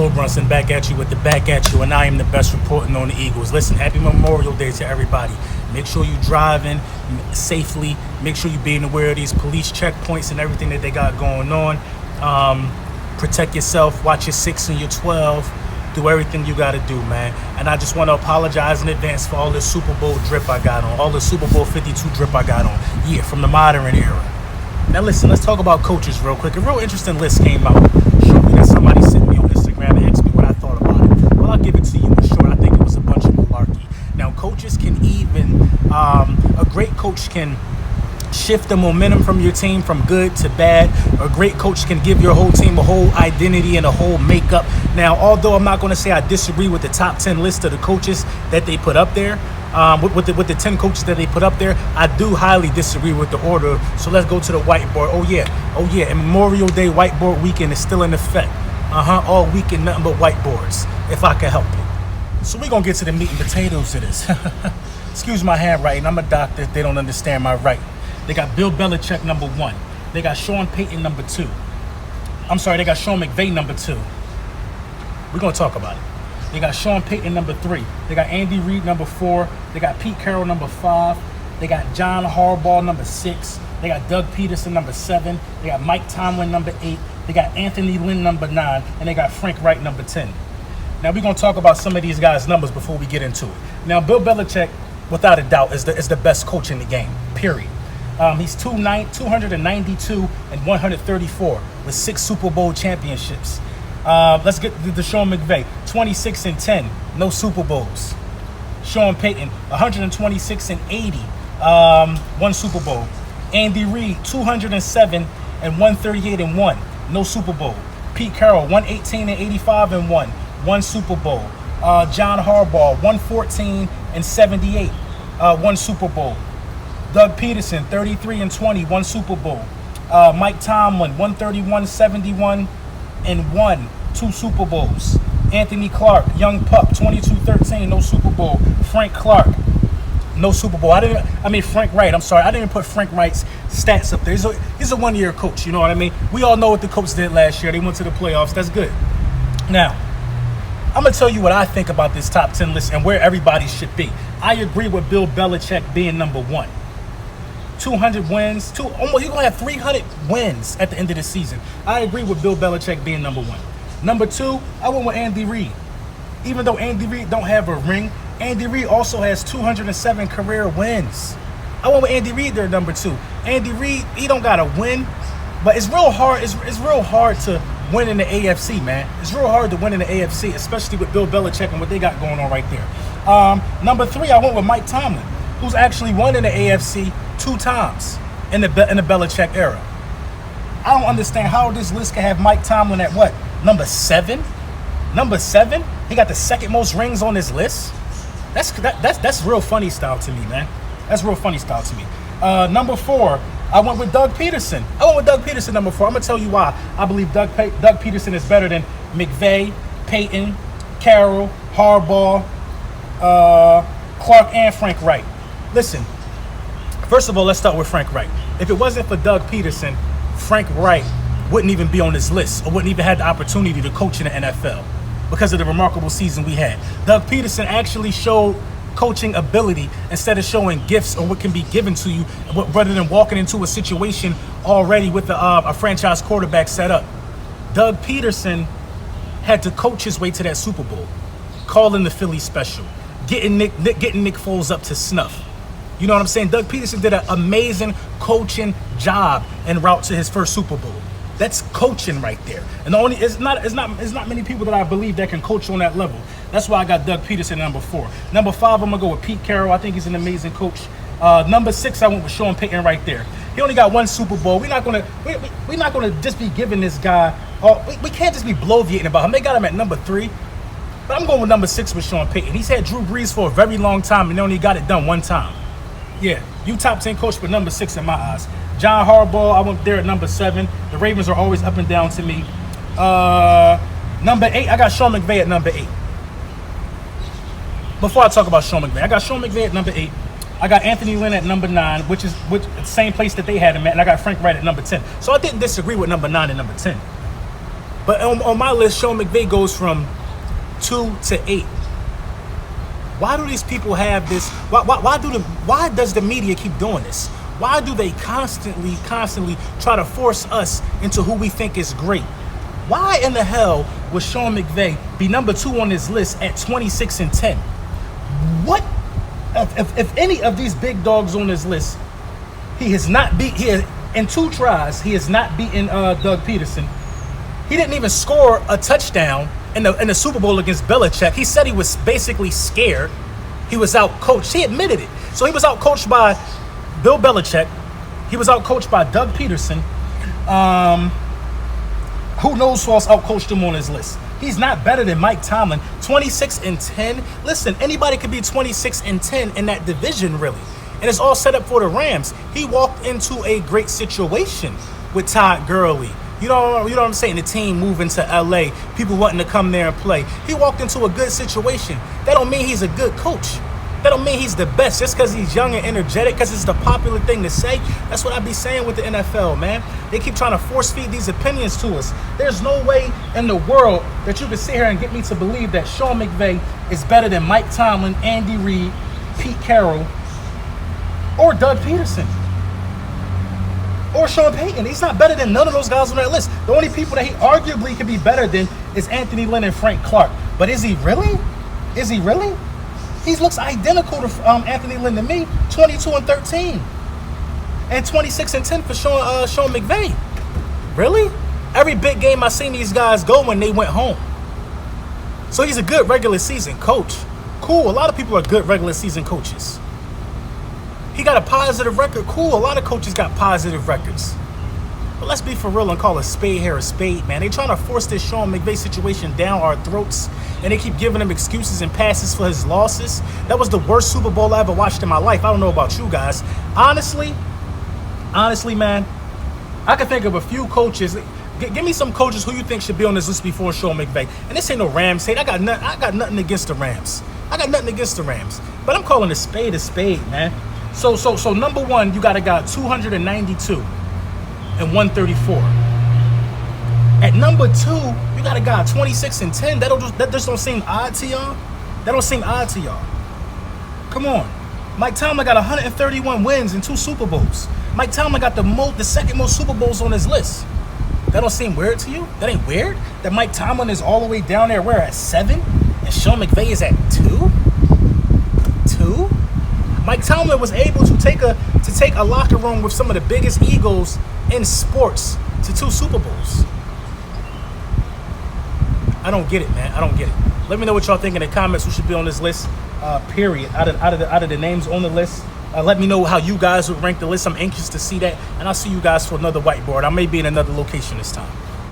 Will Brunson back at you with the back at you, and I am the best reporting on the Eagles. Listen, happy Memorial Day to everybody. Make sure you driving safely. Make sure you being aware of these police checkpoints and everything that they got going on. Protect yourself. Watch your 6 and your 12. Do everything you got to do, man. And I just want to apologize in advance for all the Super Bowl drip I got on, all the Super Bowl 52 drip I got on. Yeah, from the modern era. Now listen, let's talk about coaches real quick. A real interesting list came out. Showed me that somebody sent me on Instagram and asked me what I thought about it. Well, I'll give it to you in short. I think it was a bunch of malarkey. Now, coaches can even, a great coach can shift the momentum from your team from good to bad. A great coach can give your whole team a whole identity and a whole makeup. Now, although I'm not going to say I disagree with the top 10 list of the coaches that they put up there, with the 10 coaches that they put up there, I do highly disagree with the order. So let's go to the whiteboard. Oh yeah, and Memorial Day whiteboard weekend is still in effect. All weekend, nothing but whiteboards, if I can help it. So we're going to get to the meat and potatoes of this. Excuse my handwriting. I'm a doctor. They don't understand my writing. They got Bill Belichick, number 1. They got Sean Payton, number 2. They got Sean Mcvay, number 2. We're going to talk about it. They got Sean Payton, number 3. They got Andy Reid, number 4. They got Pete Carroll, number 5. They got John Harbaugh, number 6. They got Doug Pederson, number 7. They got Mike Tomlin, number 8. They got Anthony Lynn, number 9. And they got Frank Reich, number 10. Now, we're going to talk about some of these guys' numbers before we get into it. Now, Bill Belichick, without a doubt, is the best coach in the game, period. He's 292 and 134 with 6 Super Bowl championships. Let's get to Sean Mcvay. 26 and 10, no Super Bowls. Sean Payton, 126 and 80, 1 Super Bowl. Andy Reid, 207 and 138 and 1, no Super Bowl. Pete Carroll, 118 and 85 and 1 Super Bowl. John Harbaugh, 114 and 78, 1 Super Bowl. Doug Pederson, 33 and 20, 1 Super Bowl. Mike Tomlin, 131, 71 and 1, 2 Super Bowls. Anthony Clark, young pup, 22-13, no Super Bowl. Frank Clark, no Super Bowl. Frank Wright, I'm sorry. I didn't even put Frank Wright's stats up there. He's a one-year coach, you know what I mean? We all know what the coach did last year. They went to the playoffs. That's good. Now, I'm going to tell you what I think about this top 10 list and where everybody should be. I agree with Bill Belichick being number 1. 200 wins, he's going to have 300 wins at the end of the season. I agree with Bill Belichick being number 1. Number 2, I went with Andy Reid. Even though Andy Reid don't have a ring, Andy Reid also has 207 career wins. I went with Andy Reid there, number 2. Andy Reid, he don't got a win, but it's real hard. It's real hard to win in the AFC, man. It's real hard to win in the AFC, especially with Bill Belichick and what they got going on right there. Number 3, I went with Mike Tomlin, who's actually won in the AFC 2 times in the Belichick era. I don't understand how this list can have Mike Tomlin at what? Number 7? Number 7? He got the second most rings on this list? That's real funny style to me, man. That's real funny style to me. Number 4, I went with Doug Pederson. Number 4. I'm going to tell you why. I believe Doug Pederson is better than McVay, Payton, Carroll, Harbaugh, Clark, and Frank Reich. Listen, first of all, let's start with Frank Reich. If it wasn't for Doug Pederson, Frank Reich wouldn't even be on this list or wouldn't even have the opportunity to coach in the NFL because of the remarkable season we had. Doug Pederson actually showed coaching ability instead of showing gifts or what can be given to you rather than walking into a situation already with a franchise quarterback set up. Doug Pederson had to coach his way to that Super Bowl, calling the Philly special, getting Nick Foles up to snuff. You know what I'm saying? Doug Pederson did an amazing coaching job en route to his first Super Bowl. That's coaching right there. And it's not many people that I believe that can coach on that level. That's why I got Doug Pederson number 4. Number 5, I'm gonna go with Pete Carroll. I think he's an amazing coach. Number 6, I went with Sean Payton right there. He only got 1 Super Bowl. We're not gonna just be giving this guy. We can't just be bloviating about him. They got him at number 3. But I'm going with number 6 with Sean Payton. He's had Drew Brees for a very long time and they only got it done 1 time. Yeah, you top 10 coach, but number 6 in my eyes. John Harbaugh, I went there at number 7. The Ravens are always up and down to me. Number 8, I got Sean Mcvay at number 8. Before I talk about Sean Mcvay, I got Sean Mcvay at number 8. I got Anthony Lynn at number 9, which is the same place that they had him at, and I got Frank Wright at number 10. So I didn't disagree with number 9 and number 10. But on my list, Sean McVay goes from 2 to 8. Why do these people have this? Why does the media keep doing this? Why do they constantly try to force us into who we think is great? Why in the hell would Sean McVay be number 2 on this list at 26-10? What if any of these big dogs on this list, he has not beat in 2 tries, he has not beaten Doug Pederson. He didn't even score a touchdown in the Super Bowl against Belichick. He said he was basically scared. He was out-coached. He admitted it. So he was out-coached by Bill Belichick. He was out-coached by Doug Pederson. Who knows who else out-coached him on his list? He's not better than Mike Tomlin. 26-10. Listen, anybody could be 26-10 in that division, really. And it's all set up for the Rams. He walked into a great situation with Todd Gurley. You know what I'm saying? The team moving to LA, people wanting to come there and play. He walked into a good situation. That don't mean he's a good coach. That don't mean he's the best just because he's young and energetic, because it's the popular thing to say. That's what I be saying with the NFL, man. They keep trying to force feed these opinions to us. There's no way in the world that you can sit here and get me to believe that Sean McVay is better than Mike Tomlin, Andy Reid, Pete Carroll, or Doug Pederson. Or Sean Payton. He's not better than none of those guys on that list. The only people that he arguably could be better than is Anthony Lynn and Frank Clark. But is he really? Is he really? He looks identical to Anthony Lynn to me. 22-13. And 26-10 for Sean McVay. Really? Every big game I seen these guys go when they went home. So he's a good regular season coach. Cool. A lot of people are good regular season coaches. He got a positive record. Cool. A lot of coaches got positive records. But let's be for real and call a spade here a spade, man. They trying to force this Sean McVay situation down our throats, and they keep giving him excuses and passes for his losses. That was the worst Super Bowl I ever watched in my life. I don't know about you guys. Honestly, man, I can think of a few coaches. Give me some coaches who you think should be on this list before Sean McVay. And this ain't no Rams hate. I got nothing against the Rams. But I'm calling a spade, man. So number 1, you got a guy 292 and 134. At number 2, you got a guy 26-10. That just don't seem odd to y'all. That don't seem odd to y'all. Come on. Mike Tomlin got 131 wins and 2 Super Bowls. Mike Tomlin got the second most Super Bowls on his list. That don't seem weird to you? That ain't weird? That Mike Tomlin is all the way down there, where, at 7? And Sean McVay is at 2? 2? Mike Tomlin was able to take a locker room with some of the biggest egos in sports to 2 Super Bowls. I don't get it, man. I don't get it. Let me know what y'all think in the comments. Who should be on this list? Period. Out of the names on the list. Let me know how you guys would rank the list. I'm anxious to see that, and I'll see you guys for another whiteboard. I may be in another location this time.